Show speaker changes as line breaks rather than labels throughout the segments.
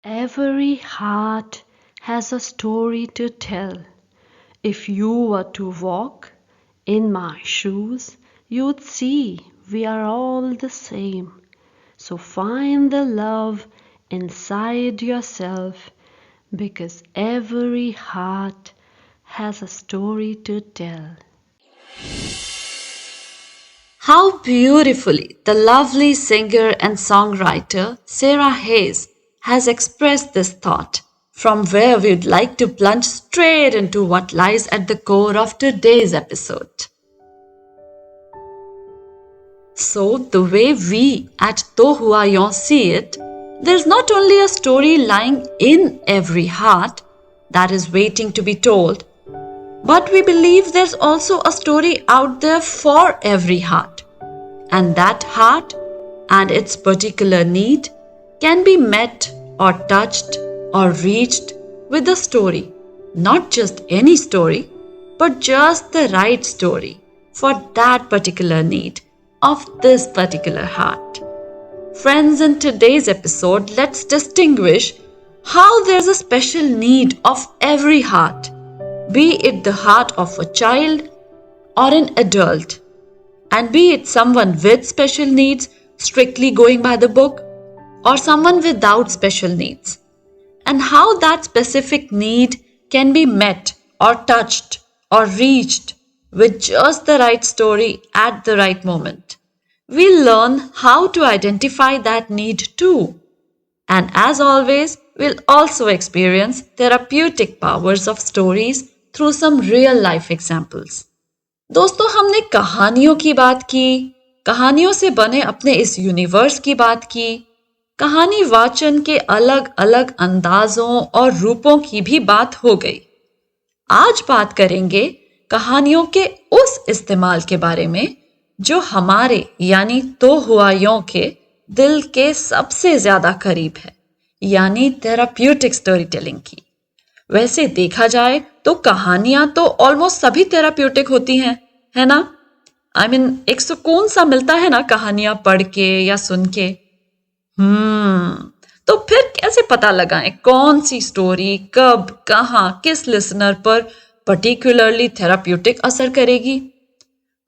Every heart has a story to tell. If you were to walk in my shoes, you'd see we are all the same. So find the love inside yourself because every heart has a story to tell.
How beautifully the lovely singer and songwriter Sarah Hayes has expressed this thought, from where we'd like to plunge straight into what lies at the core of today's episode. So, the way we at To Hua Yon see it, there's not only a story lying in every heart that is waiting to be told, but we believe there's also a story out there for every heart. And that heart and its particular need can be met or touched or reached with a story. Not just any story, but just the right story for that particular need of this particular heart. Friends, in today's episode, let's distinguish how there's a special need of every heart, be it the heart of a child or an adult, and be it someone with special needs, strictly going by the book, or someone without special needs, and how that specific need can be met or touched or reached with just the right story at the right moment. We'll learn how to identify that need too. And as always, we'll also experience therapeutic powers of stories through some real life examples. दोस्तों, हमने कहानियों की बात की, कहानियों से बने अपने इस यूनिवर्स की बात की, कहानी वाचन के अलग अलग अंदाजों और रूपों की भी बात हो गई। आज बात करेंगे कहानियों के उस इस्तेमाल के बारे में जो हमारे यानी तो हुआ यों के दिल के सबसे ज्यादा करीब है, यानी थेराप्यूटिक स्टोरी टेलिंग की। वैसे देखा जाए तो कहानियां तो ऑलमोस्ट सभी थेराप्यूटिक होती हैं, है ना? एक सुकून सा मिलता है ना कहानियां पढ़ के या सुन के। तो फिर कैसे पता लगाएं कौन सी स्टोरी कब, कहां, किस लिसनर पर पर्टिकुलरली थेराप्यूटिक असर करेगी?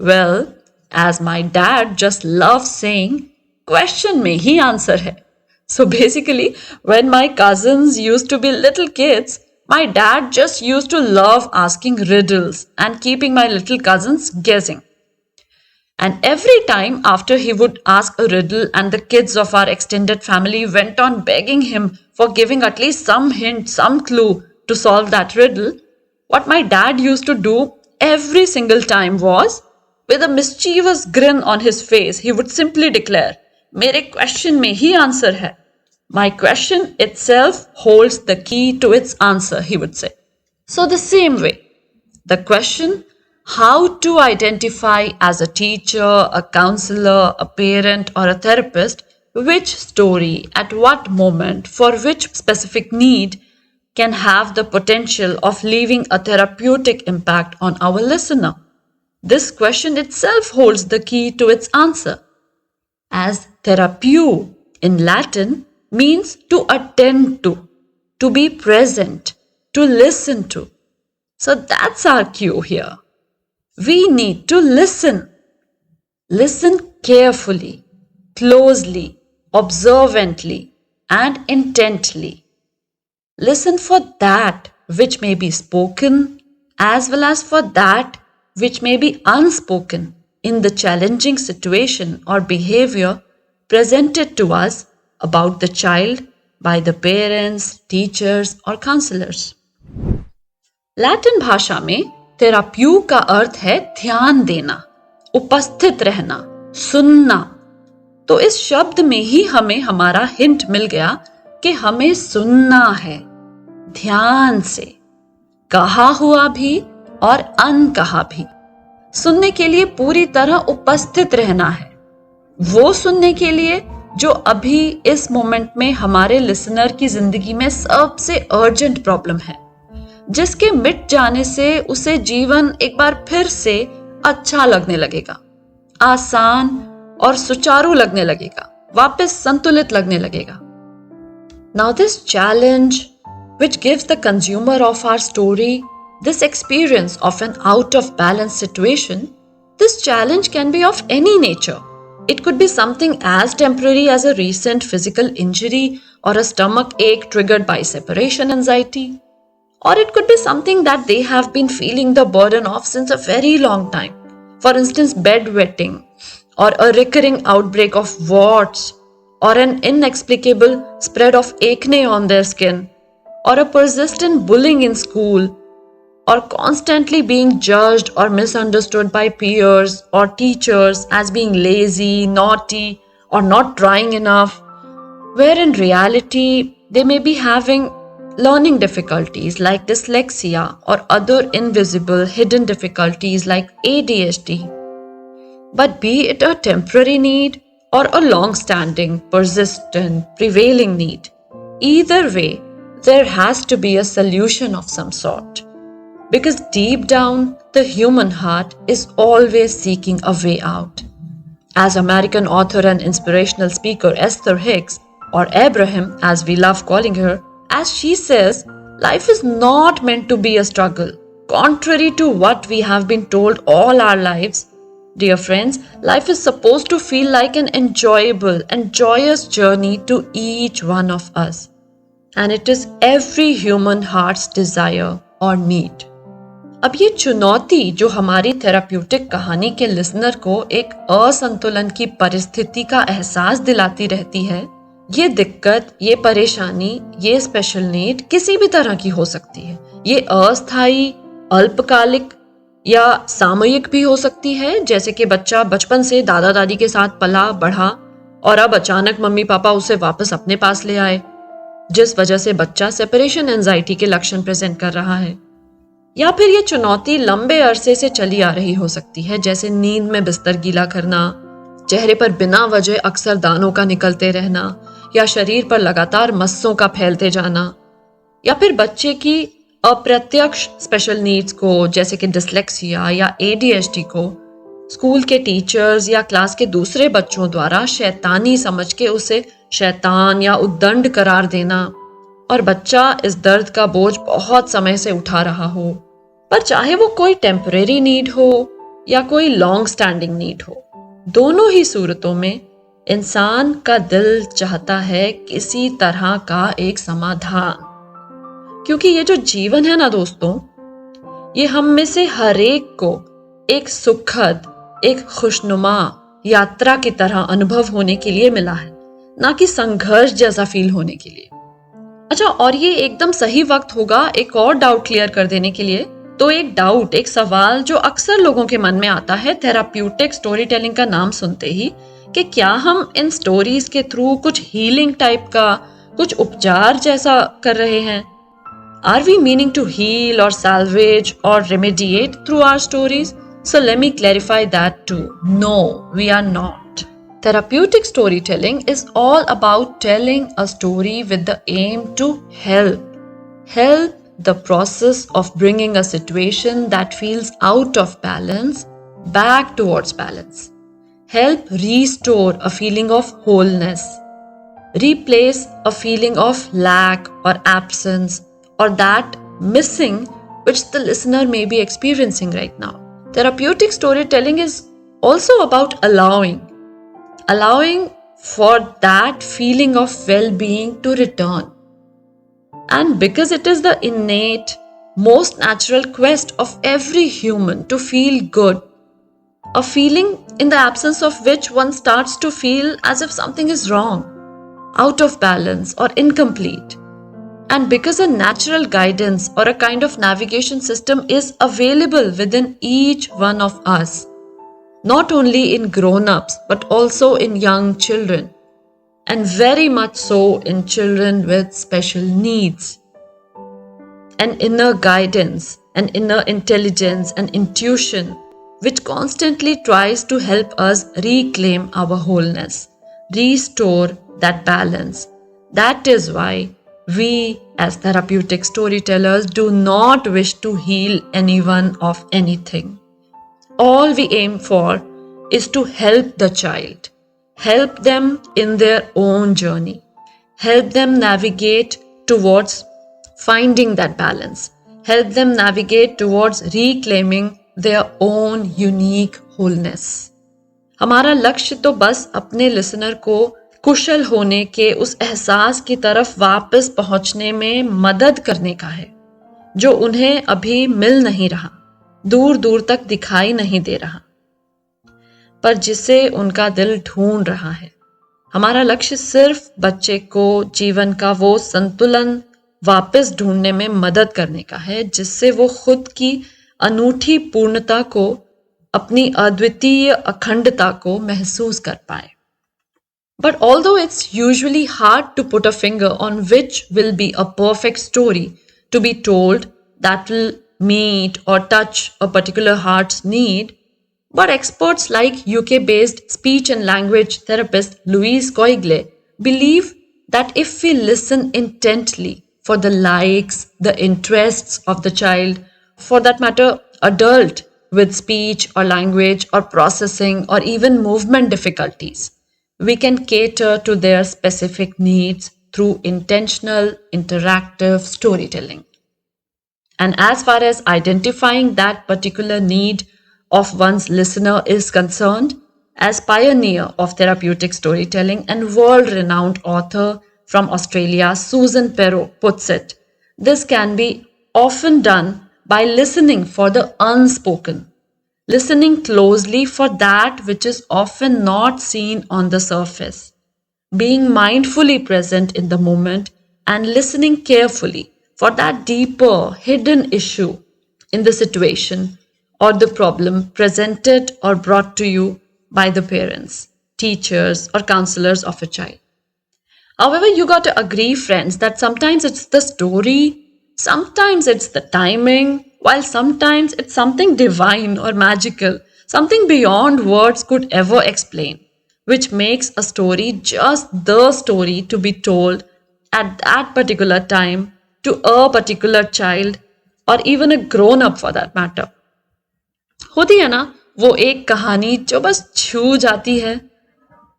Well, as my dad just love saying, question में ही आंसर है। So basically, when my cousins used to be little kids, my dad just used to love asking riddles and keeping my little cousins guessing. And every time after he would ask a riddle and the kids of our extended family went on begging him for giving at least some hint, some clue to solve that riddle, what my dad used to do every single time was, with a mischievous grin on his face, he would simply declare, मेरे question में ही answer है. My question itself holds the key to its answer, he would say. So the same way, the question, how to identify as a teacher, a counselor, a parent, or a therapist, which story, at what moment, for which specific need, can have the potential of leaving a therapeutic impact on our listener. This question itself holds the key to its answer. As therapeu in Latin means to attend to be present, to listen to. So that's our cue here. We need to listen. Listen carefully, closely, observantly, and intently. Listen for that which may be spoken as well as for that which may be unspoken in the challenging situation or behavior presented to us about the child by the parents, teachers or counselors. Latin भाषा में थेराप्यू का अर्थ है ध्यान देना, उपस्थित रहना, सुनना। तो इस शब्द में ही हमें हमारा हिंट मिल गया कि हमें सुनना है ध्यान से, कहा हुआ भी और अनकहा भी। सुनने के लिए पूरी तरह उपस्थित रहना है, वो सुनने के लिए जो अभी इस मोमेंट में हमारे लिसनर की जिंदगी में सबसे अर्जेंट प्रॉब्लम है, जिसके मिट जाने से उसे जीवन एक बार फिर से अच्छा लगने लगेगा, आसान और सुचारू लगने लगेगा, वापस संतुलित लगने लगेगा। Now, this challenge, which gives the consumer of our story this experience of an out of balance situation, this challenge can be of any nature. It could be something as temporary as a recent physical injury or a stomach ache triggered by separation anxiety. Or it could be something that they have been feeling the burden of since a very long time. For instance, bedwetting, or a recurring outbreak of warts, or an inexplicable spread of acne on their skin, or a persistent bullying in school, or constantly being judged or misunderstood by peers or teachers as being lazy, naughty, or not trying enough, where in reality they may be having learning difficulties like dyslexia or other invisible hidden difficulties like ADHD. But be it a temporary need or a long standing, persistent, prevailing need, either way, there has to be a solution of some sort. Because deep down, the human heart is always seeking a way out. As American author and inspirational speaker Esther Hicks, or Abraham as we love calling her, as she says, life is not meant to be a struggle. Contrary to what we have been told all our lives, dear friends, life is supposed to feel like an enjoyable and joyous journey to each one of us. And it is every human heart's desire or need. अब ये चुनौती जो हमारी therapeutic कहानी के listener को एक असंतुलन की परिस्थिति का एहसास दिलाती रहती है, ये दिक्कत, ये परेशानी, ये स्पेशल नीड किसी भी तरह की हो सकती है। ये अस्थायी, अल्पकालिक या सामयिक भी हो सकती है, जैसे कि बच्चा बचपन से दादा दादी के साथ पला बढ़ा और अब अचानक मम्मी पापा उसे वापस अपने पास ले आए, जिस वजह से बच्चा सेपरेशन एंजाइटी के लक्षण प्रेजेंट कर रहा है। या फिर ये चुनौती लंबे अरसे से चली आ रही हो सकती है, जैसे नींद में बिस्तर गीला करना, चेहरे पर बिना वजह अक्सर दानों का निकलते रहना, या शरीर पर लगातार मस्सों का फैलते जाना, या फिर बच्चे की अप्रत्यक्ष स्पेशल नीड्स को, जैसे कि डिसलेक्सिया या ADHD को, स्कूल के टीचर्स या क्लास के दूसरे बच्चों द्वारा शैतानी समझ के उसे शैतान या उद्दंड करार देना, और बच्चा इस दर्द का बोझ बहुत समय से उठा रहा हो। पर चाहे वो कोई टेम्परेरी नीड हो या कोई लॉन्ग स्टैंडिंग नीड हो, दोनों ही सूरतों में इंसान का दिल चाहता है किसी तरह का एक समाधान। क्योंकि ये जो जीवन है ना दोस्तों, ये हम में से हर एक को एक सुखद, एक खुशनुमा यात्रा की तरह अनुभव होने के लिए मिला है, ना कि संघर्ष जैसा फील होने के लिए। अच्छा, और ये एकदम सही वक्त होगा एक और डाउट क्लियर कर देने के लिए। तो एक डाउट, एक सवाल जो अक्सर लोगों के मन में आता है थेराप्यूटिक स्टोरी टेलिंग का नाम सुनते ही, कि क्या हम इन स्टोरीज के थ्रू कुछ हीलिंग टाइप का, कुछ उपचार जैसा कर रहे हैं? Are we meaning to heal और salvage or remediate through our stories? So let me clarify that too. No, we are not. Therapeutic storytelling is all about telling a story with the aim to help the process of bringing a situation that feels out of balance back towards balance. Help restore a feeling of wholeness. Replace a feeling of lack or absence or that missing which the listener may be experiencing right now. Therapeutic storytelling is also about allowing for that feeling of well-being to return. And because it is the innate, most natural quest of every human to feel good, a feeling in the absence of which one starts to feel as if something is wrong, out of balance or incomplete. And because a natural guidance or a kind of navigation system is available within each one of us, not only in grown-ups but also in young children, and very much so in children with special needs. An inner guidance, an inner intelligence, an intuition which constantly tries to help us reclaim our wholeness, restore that balance. That is why we as therapeutic storytellers do not wish to heal anyone of anything. All we aim for is to help the child, help them in their own journey, help them navigate towards finding that balance, help them navigate towards reclaiming their own unique wholeness. हमारा लक्ष्य तो बस अपने listener को कुशल होने के उस एहसास की तरफ वापस पहुंचने में मदद करने का है, जो उन्हें अभी मिल नहीं रहा, दूर दूर तक दिखाई नहीं दे रहा, पर जिसे उनका दिल ढूंढ रहा है। हमारा लक्ष्य सिर्फ बच्चे को जीवन का वो संतुलन वापस ढूंढने में मदद करने का है, जिससे वो खुद की अनूठी पूर्णता को, अपनी अद्वितीय अखंडता को महसूस कर पाए। But although it's usually hard to put a finger on which will be a perfect story to be told that will meet or touch a particular heart's need, but experts like UK-based speech and language therapist Louise Coigle believe that if we listen intently for the likes, the interests of the child, for that matter, adult with speech or language or processing or even movement difficulties, we can cater to their specific needs through intentional, interactive storytelling. And as far as identifying that particular need of one's listener is concerned, as pioneer of therapeutic storytelling and world-renowned author from Australia, Susan Perot puts it, this can be often done by listening for the unspoken, listening closely for that which is often not seen on the surface, being mindfully present in the moment and listening carefully for that deeper hidden issue in the situation or the problem presented or brought to you by the parents, teachers, or counselors of a child. However, you got to agree, friends, that sometimes it's the story, sometimes it's the timing, while sometimes it's something divine or magical, something beyond words could ever explain, which makes a story just the story to be told at that particular time to a particular child or even a grown-up for that matter. होती है ना वो एक कहानी जो बस छू जाती है,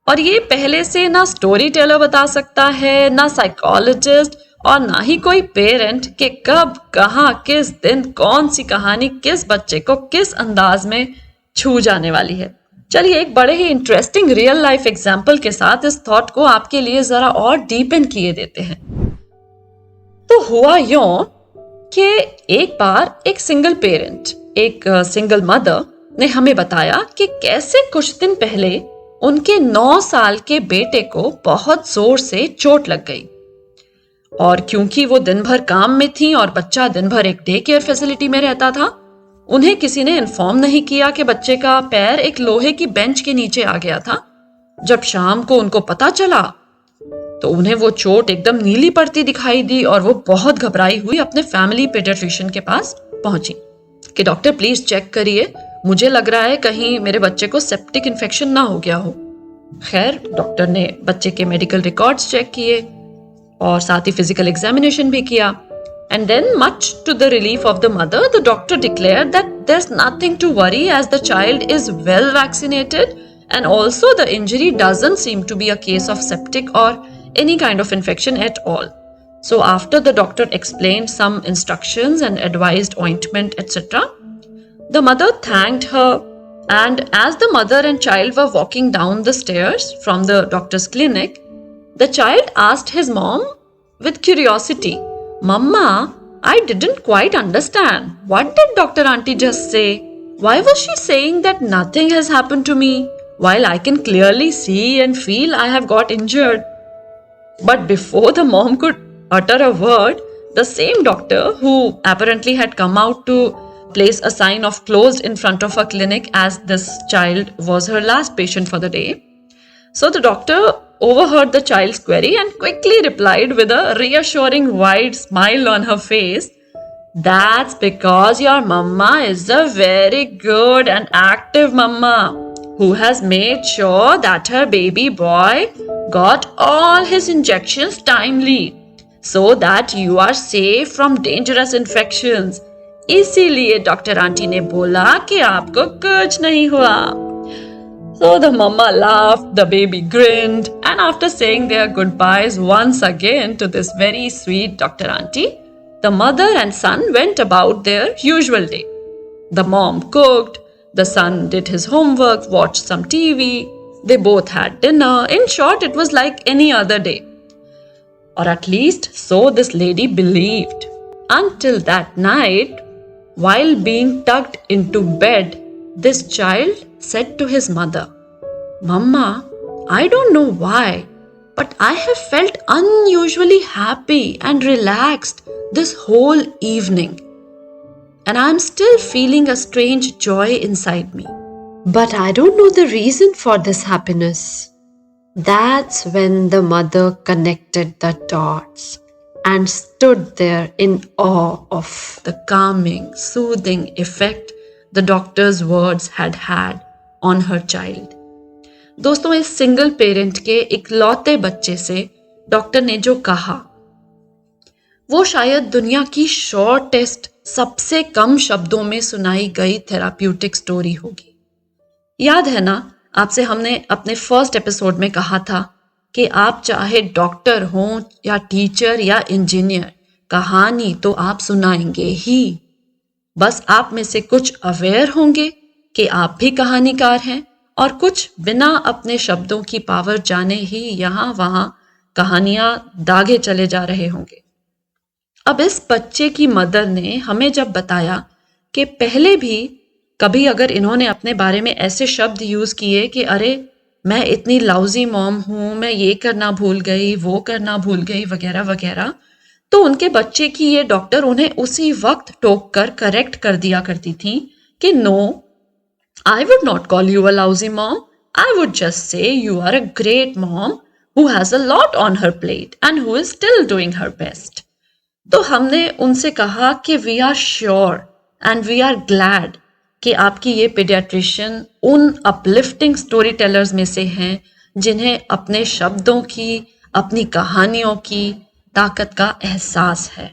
और ये पहले से ना स्टोरी टेलर बता सकता है, ना साइकोलॉजिस्ट और ना ही कोई पेरेंट कि कब, कहाँ, किस दिन, कौन सी कहानी किस बच्चे को किस अंदाज में छू जाने वाली है। चलिए एक बड़े ही इंटरेस्टिंग रियल लाइफ एग्जाम्पल के साथ इस थॉट को आपके लिए जरा और डीपन किए देते हैं। तो हुआ यूं कि एक बार एक सिंगल पेरेंट, एक सिंगल मदर ने हमें बताया कि कैसे कुछ दिन पहले उनके 9 साल के बेटे को बहुत जोर से चोट लग गई, और क्योंकि वो दिन भर काम में थी और बच्चा दिन भर एक डे केयर फैसिलिटी में रहता था, उन्हें किसी ने इन्फॉर्म नहीं किया कि बच्चे का पैर एक लोहे की बेंच के नीचे आ गया था। जब शाम को उनको पता चला तो उन्हें वो चोट एकदम नीली पड़ती दिखाई दी और वो बहुत घबराई हुई अपने फैमिली पीडियाट्रिशियन के पास पहुंची कि डॉक्टर प्लीज चेक करिए, मुझे लग रहा है कहीं मेरे बच्चे को सेप्टिक इन्फेक्शन ना हो गया हो। खैर डॉक्टर ने बच्चे के मेडिकल रिकॉर्ड्स चेक किए और साथ ही फिजिकल एग्जामिनेशन भी किया, and then much to the relief of the mother, the doctor declared that there's nothing to worry as the child is well vaccinated and also the injury doesn't seem to be a case of septic or any kind of infection at all. So after the doctor explained some instructions and advised ointment etc., the mother thanked her, and as the mother and child were walking down the stairs from the doctor's clinic, the child asked his mom with curiosity, "Mama, I didn't quite understand. What did Dr. Auntie just say? Why was she saying that nothing has happened to me while I can clearly see and feel I have got injured?" But before the mom could utter a word, the same doctor, who apparently had come out to place a sign of closed in front of her clinic as this child was her last patient for the day. So the doctor overheard the child's query and quickly replied with a reassuring wide smile on her face, "That's because your mama is a very good and active mama who has made sure that her baby boy got all his injections timely so that you are safe from dangerous infections. इसीलिए doctor aunty ने बोला कि आपको कुछ नहीं हुआ." So the mama laughed, the baby grinned, and after saying their goodbyes once again to this very sweet Dr. Auntie, the mother and son went about their usual day. The mom cooked, the son did his homework, watched some TV, they both had dinner. In short, it was like any other day. Or at least so this lady believed. Until that night, while being tucked into bed, this child said to his mother, "Mama, I don't know why, but I have felt unusually happy and relaxed this whole evening. And I'm still feeling a strange joy inside me.
But I don't know the reason for this happiness." That's when the mother connected the dots and stood there in awe of
The calming, soothing effect the doctor's words had on her child. दोस्तों, इस single parent के इकलौते बच्चे से doctor ने जो कहा वो शायद दुनिया की शॉर्टेस्ट, सबसे कम शब्दों में सुनाई गई थेराप्यूटिक स्टोरी होगी। याद है ना, आपसे हमने अपने फर्स्ट एपिसोड में कहा था कि आप चाहे डॉक्टर हों या टीचर या इंजीनियर, कहानी तो आप सुनाएंगे ही। बस आप में से कुछ अवेयर होंगे कि आप भी कहानीकार हैं और कुछ बिना अपने शब्दों की पावर जाने ही यहाँ वहाँ कहानियां दागे चले जा रहे होंगे। अब इस बच्चे की मदर ने हमें जब बताया कि पहले भी कभी अगर इन्होंने अपने बारे में ऐसे शब्द यूज किए कि अरे मैं इतनी लाउजी मॉम हूं, मैं ये करना भूल गई, वो करना भूल गई, वगैरह वगैरह, तो उनके बच्चे की ये डॉक्टर उन्हें उसी वक्त टोक कर करेक्ट कर दिया करती थी कि no, I would not call you a lousy mom. I would just say you are a great mom who has a lot on her plate and who is still doing her best. तो हमने उनसे कहा कि we are sure and we are glad कि आपकी ये paediatrician उन uplifting story tellers में से हैं जिन्हें अपने शब्दों की, अपनी कहानियों की ताकत का एहसास है।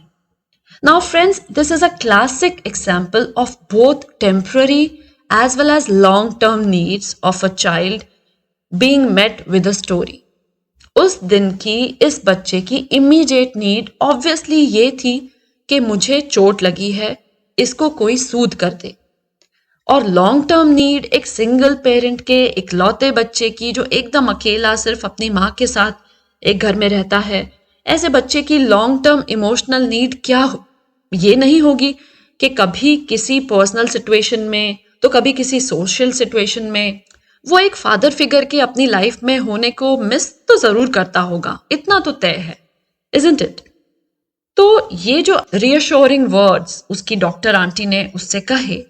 Now friends, this is a classic example of both temporary as well as long-term needs of a child being met with a story. उस दिन की इस बच्चे की इमीडिएट नीड ऑब्वियसली ये थी कि मुझे चोट लगी है, इसको कोई सूद कर दे। और लॉन्ग टर्म नीड एक सिंगल पेरेंट के इकलौते बच्चे की जो एकदम अकेला सिर्फ अपनी माँ के साथ एक घर में रहता है, ऐसे बच्चे की लॉन्ग टर्म इमोशनल नीड क्या हो? ये नहीं होगी कि कभी किसी पर्सनल सिचुएशन में तो कभी किसी सोशल सिचुएशन में वो एक फादर फिगर के अपनी लाइफ में होने को मिस तो जरूर करता होगा, इतना तो तय है, isn't it? तो ये जो रियश्योरिंग वर्ड्स उसकी डॉक्टर आंटी ने उससे कहे,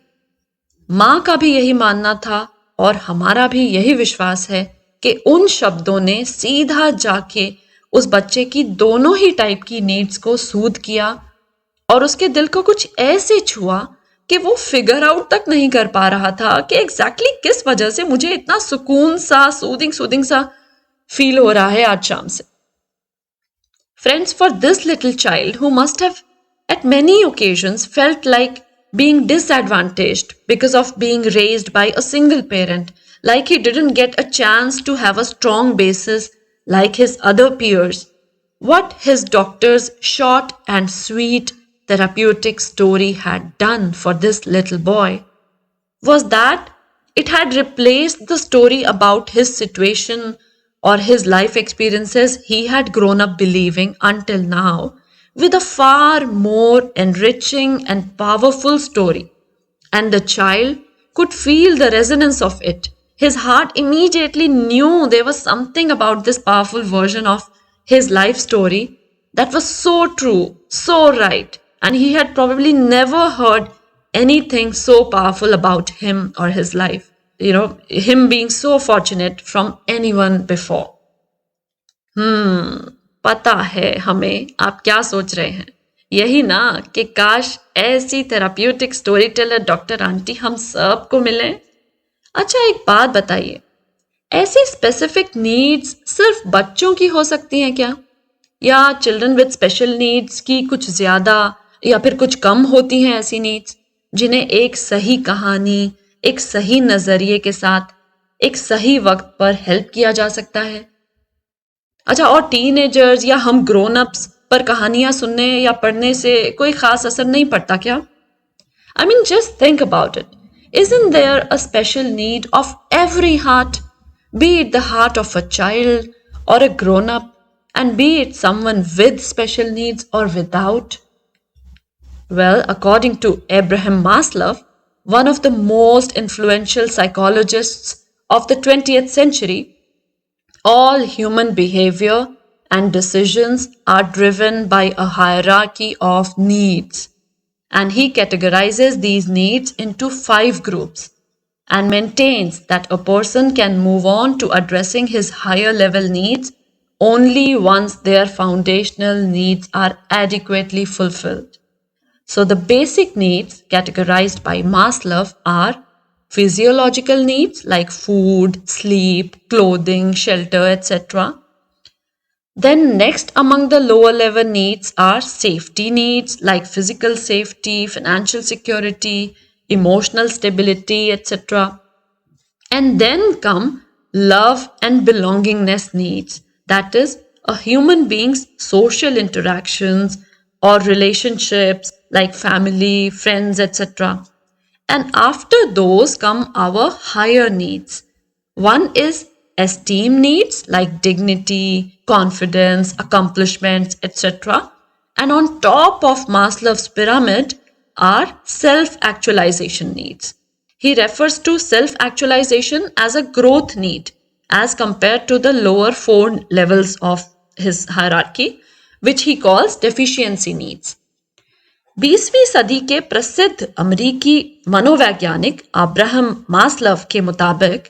माँ का भी यही मानना था और हमारा भी यही विश्वास है कि उन शब्दों ने सीधा जाके उस बच्चे की दोनों ही टाइप की नीड्स को सूद किया और उसके दिल को कुछ ऐसे छुआ कि वो फिगर आउट तक नहीं कर पा रहा था कि एग्जैक्टली किस वजह से मुझे इतना सुकून सा, सूदिंग सा फील हो रहा है आज शाम से। Friends, for this little child who must have eight many occasions felt like being disadvantaged because of being raised by a single parent, like he didn't get a chance to have a strong basis like his other peers. What his doctor's short and sweet therapeutic story had done for this little boy was that it had replaced the story about his situation or his life experiences he had grown up believing until now with a far more enriching and powerful story, and the child could feel the resonance of it. His heart immediately knew there was something about this powerful version of his life story that was so true, so right, and he had probably never heard anything so powerful about him or his life. Him being so fortunate from anyone before. पता है हमें आप क्या सोच रहे हैं, यही ना कि काश ऐसी therapeutic story teller doctor aunty हम सब को मिले। अच्छा, एक बात बताइए, ऐसी स्पेसिफिक नीड्स सिर्फ बच्चों की हो सकती हैं क्या, या चिल्ड्रन विद स्पेशल नीड्स की कुछ ज्यादा या फिर कुछ कम होती हैं ऐसी नीड्स जिन्हें एक सही कहानी, एक सही नजरिए के साथ एक सही वक्त पर हेल्प किया जा सकता है। अच्छा, और टीनेजर्स या हम ग्रोन अप्स पर कहानियां सुनने या पढ़ने से कोई खास असर नहीं पड़ता क्या? I mean, just think about it. Isn't there a special need of every heart, be it the heart of a child or a grown up, and be it someone with special needs or without? Well, according to Abraham Maslow, one of the most influential psychologists of the 20th century, all human behavior and decisions are driven by a hierarchy of needs. And he categorizes these needs into 5 groups and maintains that a person can move on to addressing his higher level needs only once their foundational needs are adequately fulfilled. So the basic needs categorized by Maslow are physiological needs like food, sleep, clothing, shelter, etc. Then next among the lower level needs are safety needs like physical safety, financial security, emotional stability, etc. And then come love and belongingness needs, that is, a human being's social interactions or relationships like family, friends, etc. And after those come our higher needs. One is esteem needs like dignity, confidence, accomplishments, etc. And on top of Maslow's pyramid are self actualization needs. He refers to self actualization as a growth need as compared to the lower 4 levels of his hierarchy, which he calls deficiency needs. 20वीं सदी के प्रसिद्ध अमेरिकी मनोवैज्ञानिक Abraham मास्लोव के मुताबिक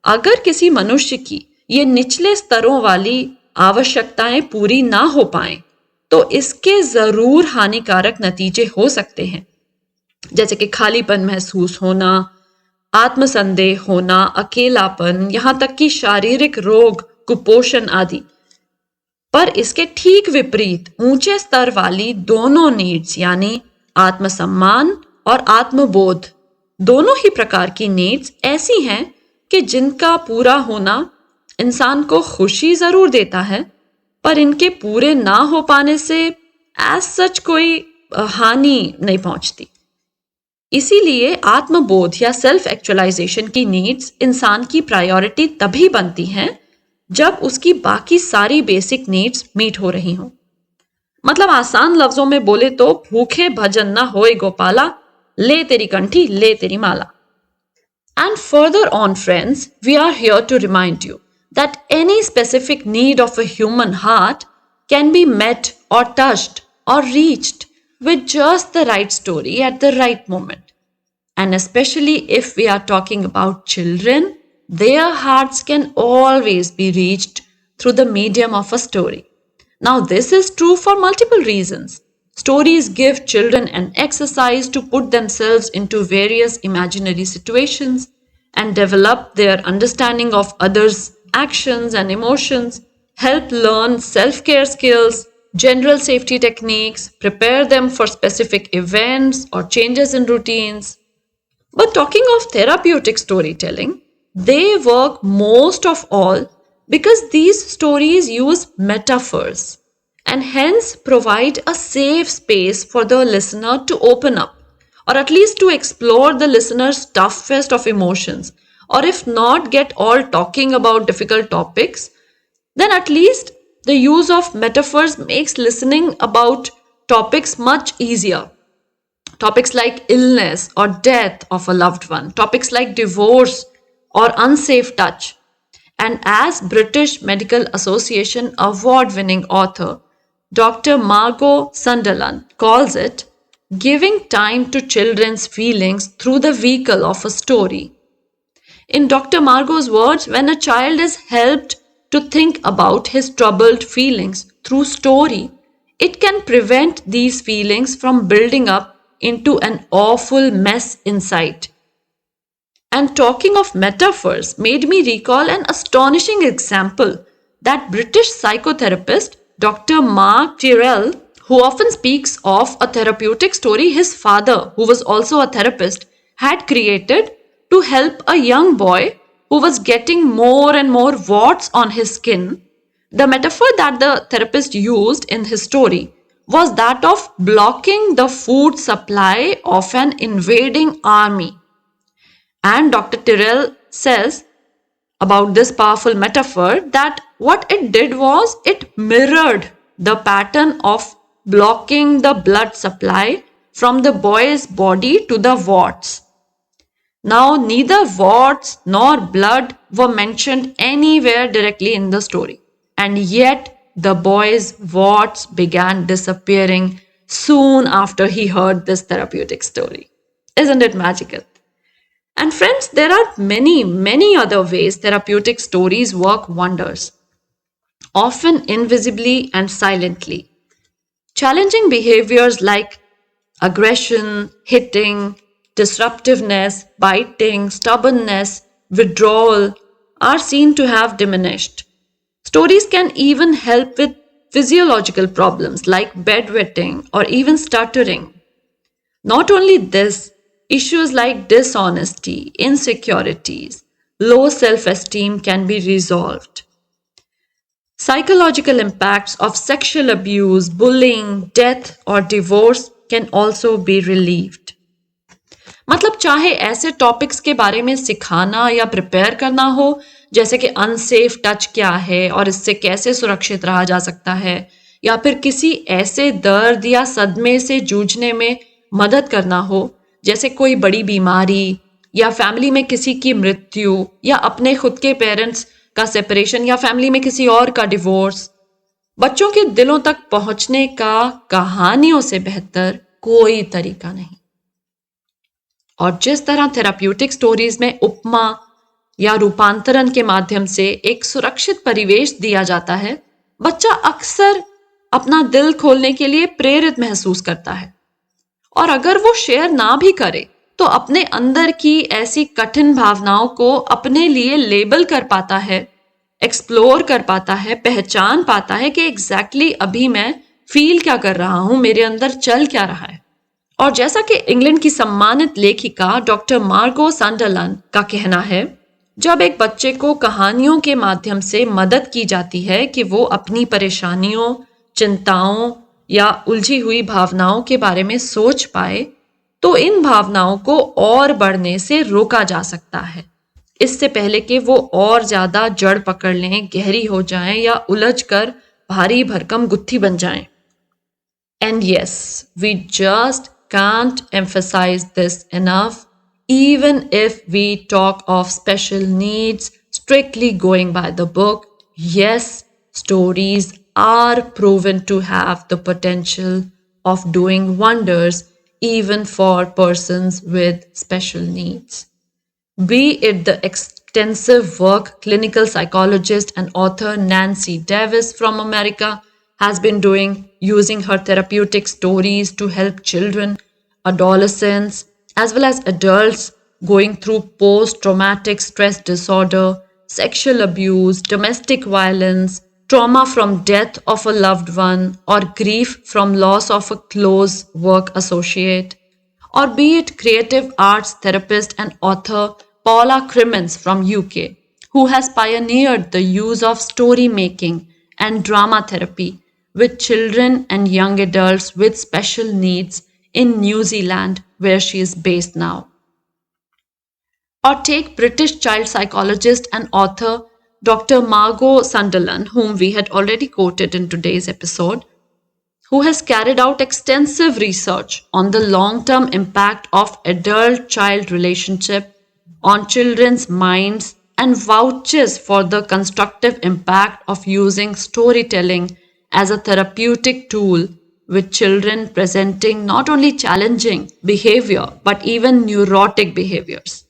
अगर किसी मनुष्य की ये निचले स्तरों वाली आवश्यकताएं पूरी ना हो पाएं, तो इसके जरूर हानिकारक नतीजे हो सकते हैं, जैसे कि खालीपन महसूस होना, आत्मसंदेह होना, अकेलापन, यहां तक कि शारीरिक रोग, कुपोषण आदि। पर इसके ठीक विपरीत ऊंचे स्तर वाली दोनों नीड्स यानी आत्मसम्मान और आत्मबोध, दोनों ही प्रकार की नीड्स ऐसी हैं कि जिनका पूरा होना इंसान को खुशी जरूर देता है, पर इनके पूरे ना हो पाने से एज सच कोई हानि नहीं पहुंचती। इसीलिए आत्मबोध या सेल्फ एक्चुअलाइजेशन की नीड्स इंसान की प्रायोरिटी तभी बनती हैं जब उसकी बाकी सारी बेसिक नीड्स मीट हो रही हों। मतलब आसान लफ्जों में बोले तो भूखे भजन ना होए गोपाला, ले तेरी कंठी ले तेरी माला। And further on, friends, we are here to remind you that any specific need of a human heart can be met or touched or reached with just the right story at the right moment. And especially if we are talking about children, their hearts can always be reached through the medium of a story. Now, this is true for multiple reasons. Stories give children an exercise to put themselves into various imaginary situations and develop their understanding of others' actions and emotions, help learn self-care skills, general safety techniques, prepare them for specific events or changes in routines. But talking of therapeutic storytelling, they work most of all because these stories use metaphors and hence provide a safe space for the listener to open up, or at least to explore the listener's toughest of emotions, or if not get all talking about difficult topics, then at least the use of metaphors makes listening about topics much easier. Topics like illness or death of a loved one, topics like divorce or unsafe touch. And as British Medical Association award-winning author Dr. Margot Sunderland calls it, giving time to children's feelings through the vehicle of a story. In Dr. Margot's words, when a child is helped to think about his troubled feelings through story, it can prevent these feelings from building up into an awful mess inside. And talking of metaphors made me recall an astonishing example that British psychotherapist Dr. Mark Tyrrell, who often speaks of a therapeutic story his father, who was also a therapist, had created to help a young boy who was getting more and more warts on his skin, the metaphor that the therapist used in his story was that of blocking the food supply of an invading army. And Dr. Tyrrell says about this powerful metaphor that what it did was it mirrored the pattern of blocking the blood supply from the boy's body to the warts. Now, neither warts nor blood were mentioned anywhere directly in the story, and yet the boy's warts began disappearing soon after he heard this therapeutic story. Isn't it magical? And friends, there are many, many other ways therapeutic stories work wonders, often invisibly and silently. Challenging behaviors like aggression, hitting, disruptiveness, biting, stubbornness, withdrawal are seen to have diminished. Stories can even help with physiological problems like bedwetting or even stuttering. Not only this, issues like dishonesty, insecurities, low self esteem can be resolved. Psychological impacts of sexual abuse, bullying, death, or divorce can also be relieved. मतलब चाहे ऐसे topics के बारे में सिखाना या prepare करना हो, जैसे कि अनसेफ टच क्या है और इससे कैसे सुरक्षित रहा जा सकता है, या फिर किसी ऐसे दर्द या सदमे से जूझने में मदद करना हो, जैसे कोई बड़ी बीमारी या फैमिली में किसी की मृत्यु या अपने खुद के पेरेंट्स का सेपरेशन या फैमिली में किसी और का डिवोर्स, बच्चों के दिलों तक पहुंचने का कहानियों से बेहतर कोई तरीका नहीं। और जिस तरह थेराप्यूटिक स्टोरीज में उपमा या रूपांतरण के माध्यम से एक सुरक्षित परिवेश दिया जाता है, बच्चा अक्सर अपना दिल खोलने के लिए प्रेरित महसूस करता है। और अगर वो शेयर ना भी करे तो अपने अंदर की ऐसी कठिन भावनाओं को अपने लिए लेबल कर पाता है, एक्सप्लोर कर पाता है, पहचान पाता है कि एग्जैक्टली अभी मैं फील क्या कर रहा हूं, मेरे अंदर चल क्या रहा है। और जैसा कि इंग्लैंड की सम्मानित लेखिका डॉक्टर मार्गो संडरलैंड का कहना है, जब एक बच्चे को कहानियों के माध्यम से मदद की जाती है कि वो अपनी परेशानियों, चिंताओं या उलझी हुई भावनाओं के बारे में सोच पाए, तो इन भावनाओं को और बढ़ने से रोका जा सकता है, इससे पहले कि वो और ज्यादा जड़ पकड़ लें, गहरी हो जाएं या उलझ कर भारी भरकम गुत्थी बन जाएं। And yes, we just can't emphasize this enough. Even if we talk of special needs strictly going by the book, yes, stories are proven to have the potential of doing wonders even for persons with special needs. Be it the extensive work clinical psychologist and author Nancy Davis from America has been doing using her therapeutic stories to help children, adolescents, as well as adults going through post-traumatic stress disorder, sexual abuse, domestic violence, trauma from death of a loved one, or grief from loss of a close work associate, or be it creative arts therapist and author Paula Crimmins from UK, who has pioneered the use of story making and drama therapy with children and young adults with special needs in New Zealand, where she is based now. Or take British child psychologist and author Dr. Margot Sunderland, whom we had already quoted in today's episode, who has carried out extensive research on the long-term impact of adult-child relationship on children's minds and vouches for the constructive impact of using storytelling as a therapeutic tool with children presenting not only challenging behavior but even neurotic behaviors.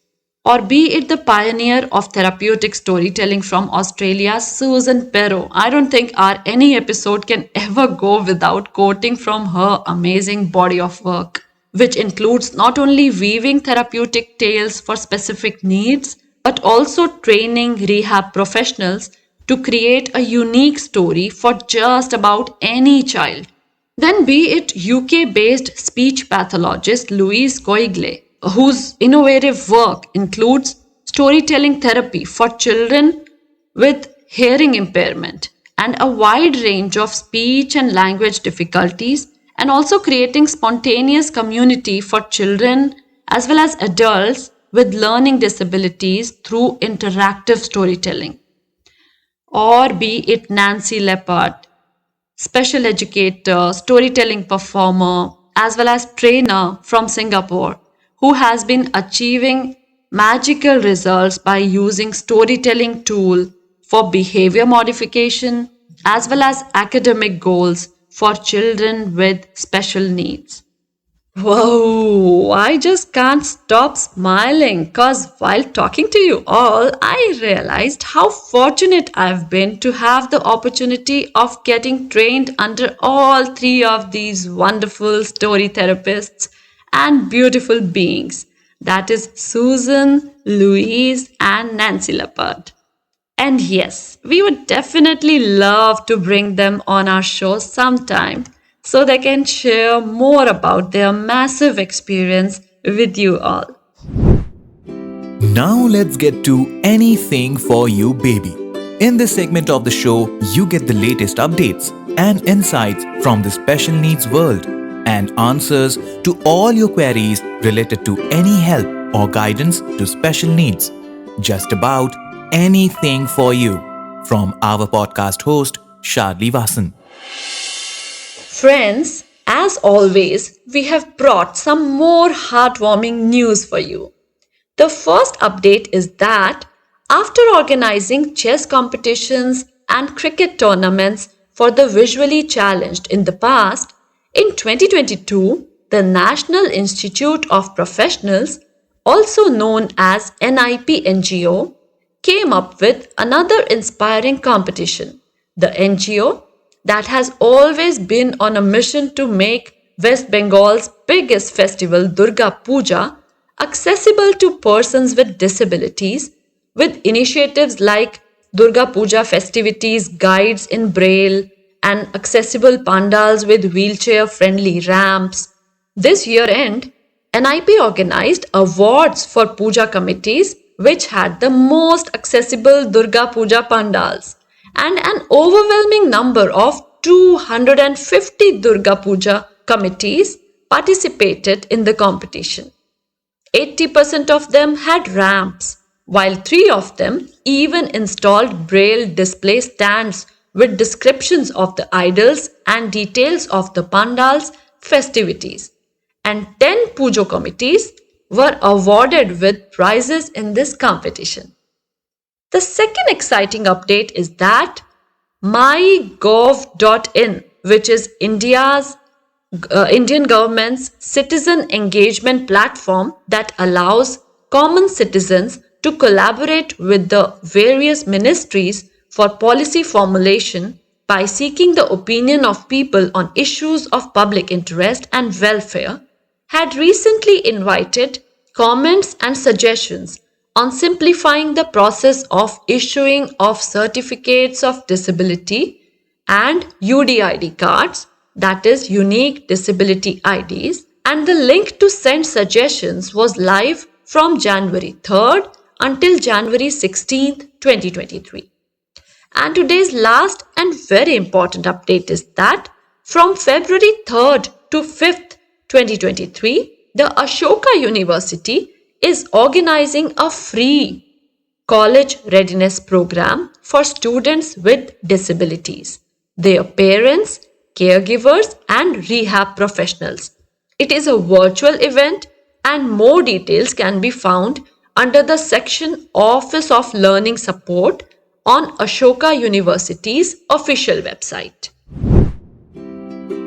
Or be it the pioneer of therapeutic storytelling from Australia, Susan Pero. I don't think our any episode can ever go without quoting from her amazing body of work, which includes not only weaving therapeutic tales for specific needs, but also training rehab professionals to create a unique story for just about any child. Then be it UK-based speech pathologist Louise Coigle, whose innovative work includes storytelling therapy for children with hearing impairment, and a wide range of speech and language difficulties, and also creating spontaneous community for children as well as adults with learning disabilities through interactive storytelling. Or be it Nancy Leopard, special educator, storytelling performer, as well as trainer from Singapore, who has been achieving magical results by using storytelling tool for behavior modification as well as academic goals for children with special needs. Whoa, I just can't stop smiling because while talking to you all, I realized how fortunate I've been to have the opportunity of getting trained under all three of these wonderful story therapists and beautiful beings. That is Susan, Louise, and Nancy Leopard. And yes, we would definitely love to bring them on our show sometime so they can share more about their massive experience with you all.
Now let's get to Anything for You, Baby. In this segment of the show, you get the latest updates and insights from the special needs world and answers to all your queries related to any help or guidance to special needs. Just about anything for you. From our podcast host, Sharlie Wason.
Friends, as always, we have brought some more heartwarming news for you. The first update is that after organizing chess competitions and cricket tournaments for the visually challenged in the past, in 2022, the National Institute of Professionals, also known as NIP NGO, came up with another inspiring competition. The NGO that has always been on a mission to make West Bengal's biggest festival, Durga Puja, accessible to persons with disabilities, with initiatives like Durga Puja festivities, guides in Braille, and accessible pandals with wheelchair-friendly ramps. This year-end, NIP organized awards for puja committees which had the most accessible Durga Puja pandals, and an overwhelming number of 250 Durga Puja committees participated in the competition. 80% of them had ramps, while 3 of them even installed braille display stands with descriptions of the idols and details of the pandal's festivities. And 10 pujo committees were awarded with prizes in this competition. The second exciting update is that mygov.in, which is Indian government's citizen engagement platform that allows common citizens to collaborate with the various ministries for policy formulation by seeking the opinion of people on issues of public interest and welfare, had recently invited comments and suggestions on simplifying the process of issuing of certificates of disability and UDID cards, that is unique disability IDs, and the link to send suggestions was live from January 3rd until January 16th, 2023. And today's last and very important update is that from February 3rd to 5th, 2023, the Ashoka University is organizing a free college readiness program for students with disabilities, their parents, caregivers, and rehab professionals. It is a virtual event, and more details can be found under the section Office of Learning Support on Ashoka University's official website.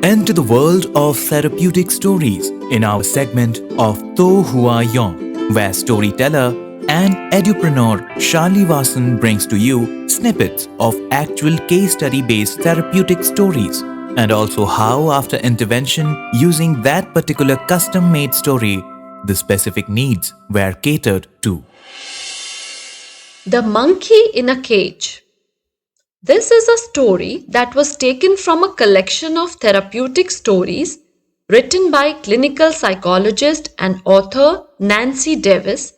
Enter the world of therapeutic stories in our segment of To Hua Yong, where storyteller and edupreneur Sharlie Wason brings to you snippets of actual case study-based therapeutic stories, and also how after intervention using that particular custom-made story, the specific needs were catered to.
The Monkey in a Cage. This is a story that was taken from a collection of therapeutic stories written by clinical psychologist and author Nancy Davis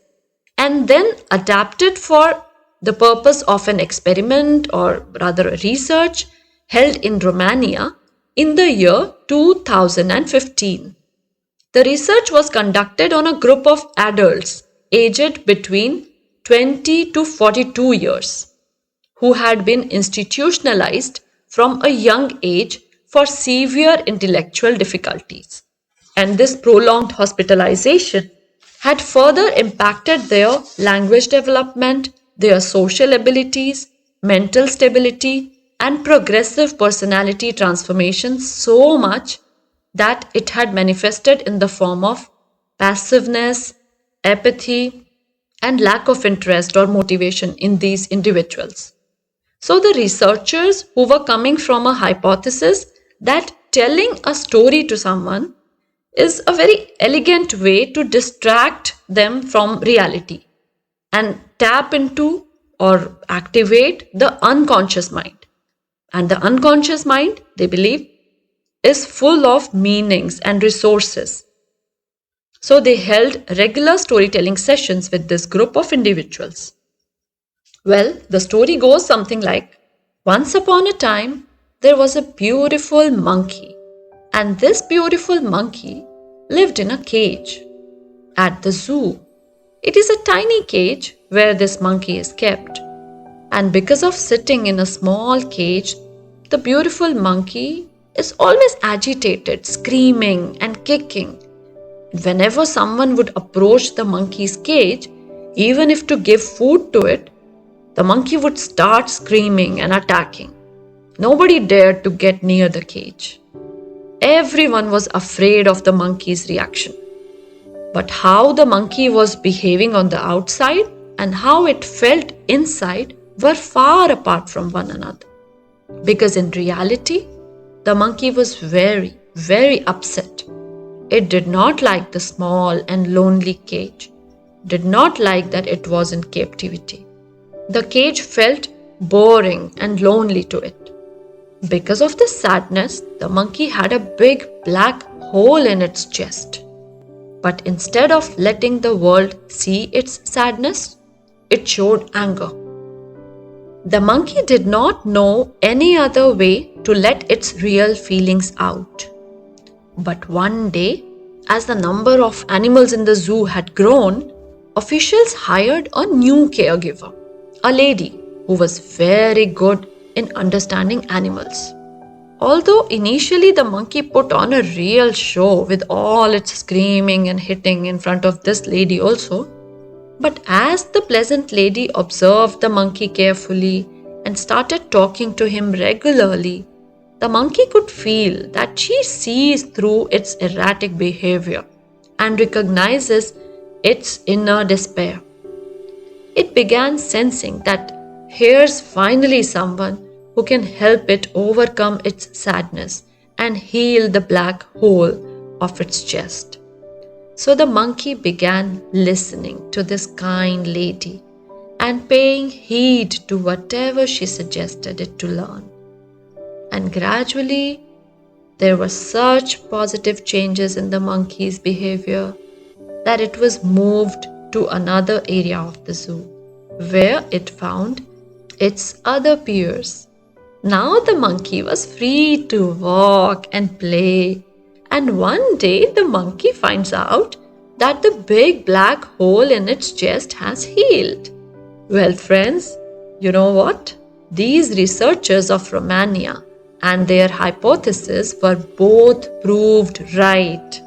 and then adapted for the purpose of an experiment, or rather a research held in Romania in the year 2015. The research was conducted on a group of adults aged between 20 to 42 years who had been institutionalized from a young age for severe intellectual difficulties. And this prolonged hospitalization had further impacted their language development, their social abilities, mental stability, and progressive personality transformation so much that it had manifested in the form of passiveness, apathy, and lack of interest or motivation in these individuals. So the researchers, who were coming from a hypothesis that telling a story to someone is a very elegant way to distract them from reality and tap into or activate the unconscious mind. And the unconscious mind, they believe, is full of meanings and resources. So they held regular storytelling sessions with this group of individuals. Well, the story goes something like, once upon a time, there was a beautiful monkey, and this beautiful monkey lived in a cage at the zoo. It is a tiny cage where this monkey is kept, and because of sitting in a small cage, the beautiful monkey is always agitated, screaming and kicking. Whenever someone would approach the monkey's cage, even if to give food to it, the monkey would start screaming and attacking. Nobody dared to get near the cage. Everyone was afraid of the monkey's reaction. But how the monkey was behaving on the outside and how it felt inside were far apart from one another. Because in reality, the monkey was very, very upset. It did not like the small and lonely cage, did not like that it was in captivity. The cage felt boring and lonely to it. Because of this sadness, the monkey had a big black hole in its chest. But instead of letting the world see its sadness, it showed anger. The monkey did not know any other way to let its real feelings out. But one day, as the number of animals in the zoo had grown, officials hired a new caregiver, a lady who was very good in understanding animals. Although initially the monkey put on a real show with all its screaming and hitting in front of this lady also, but as the pleasant lady observed the monkey carefully and started talking to him regularly, the monkey could feel that she sees through its erratic behavior and recognizes its inner despair. It began sensing that here's finally someone who can help it overcome its sadness and heal the black hole of its chest. So the monkey began listening to this kind lady and paying heed to whatever she suggested it to learn. And gradually, there were such positive changes in the monkey's behavior that it was moved to another area of the zoo, where it found its other peers. Now the monkey was free to walk and play, and one day the monkey finds out that the big black hole in its chest has healed. Well, friends, you know what? These researchers of Romania and their hypothesis were both proved right.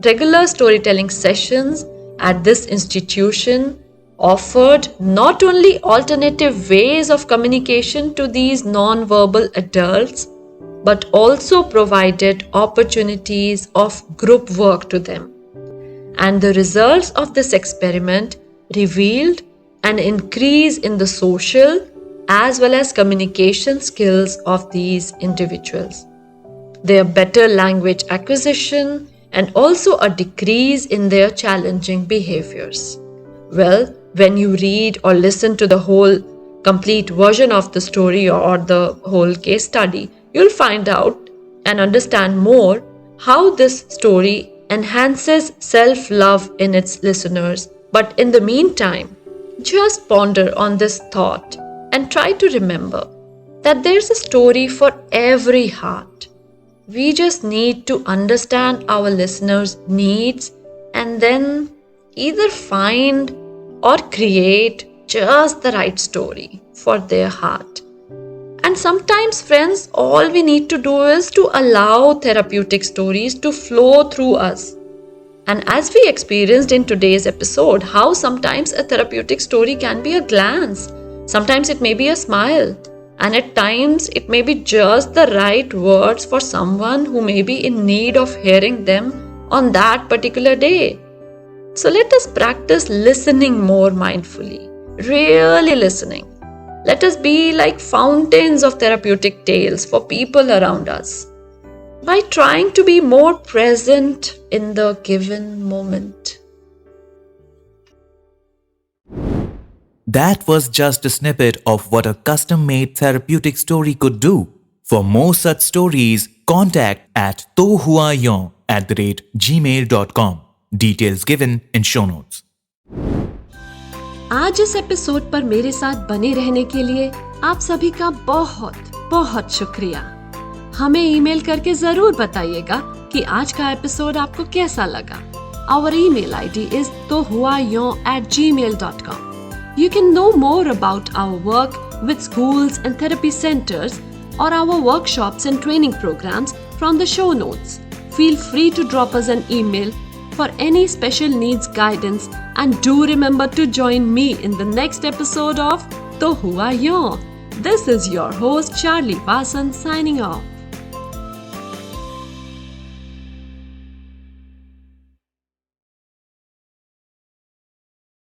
Regular storytelling sessions at this institution offered not only alternative ways of communication to these non-verbal adults, but also provided opportunities of group work to them. And the results of this experiment revealed an increase in the social as well as communication skills of these individuals, their better language acquisition, and also a decrease in their challenging behaviors. Well, when you read or listen to the whole complete version of the story or the whole case study, you'll find out and understand more how this story enhances self-love in its listeners But in the meantime, just ponder on this thought and try to remember that there's a story for every heart. We just need to understand our listeners' needs and then either find or create just the right story for their heart. And sometimes, friends, all we need to do is to allow therapeutic stories to flow through us. And as we experienced in today's episode, how sometimes a therapeutic story can be a glance, sometimes it may be a smile, and at times it may be just the right words for someone who may be in need of hearing them on that particular day. So let us practice listening more mindfully, really listening. Let us be like fountains of therapeutic tales for people around us by trying to be more present in the given moment.
That was just a snippet of what a custom-made therapeutic story could do. For more such stories, contact at tohuayon@gmail.com. Details given in show notes.
आज इस episode पर मेरे साथ बने रहने के लिए आप सभी का बहुत बहुत शुक्रिया। हमें ईमेल करके जरूर बताइएगा कि आज का एपिसोड आपको कैसा लगा। Our email ID is tohuayon@gmail.com. You can know more about our work with schools and therapy centers or our workshops and training programs from the show notes. Feel free to drop us an email for any special needs guidance, and do remember to join me in the next episode of To Hua Yon. This is your host Sharlie Wason signing off.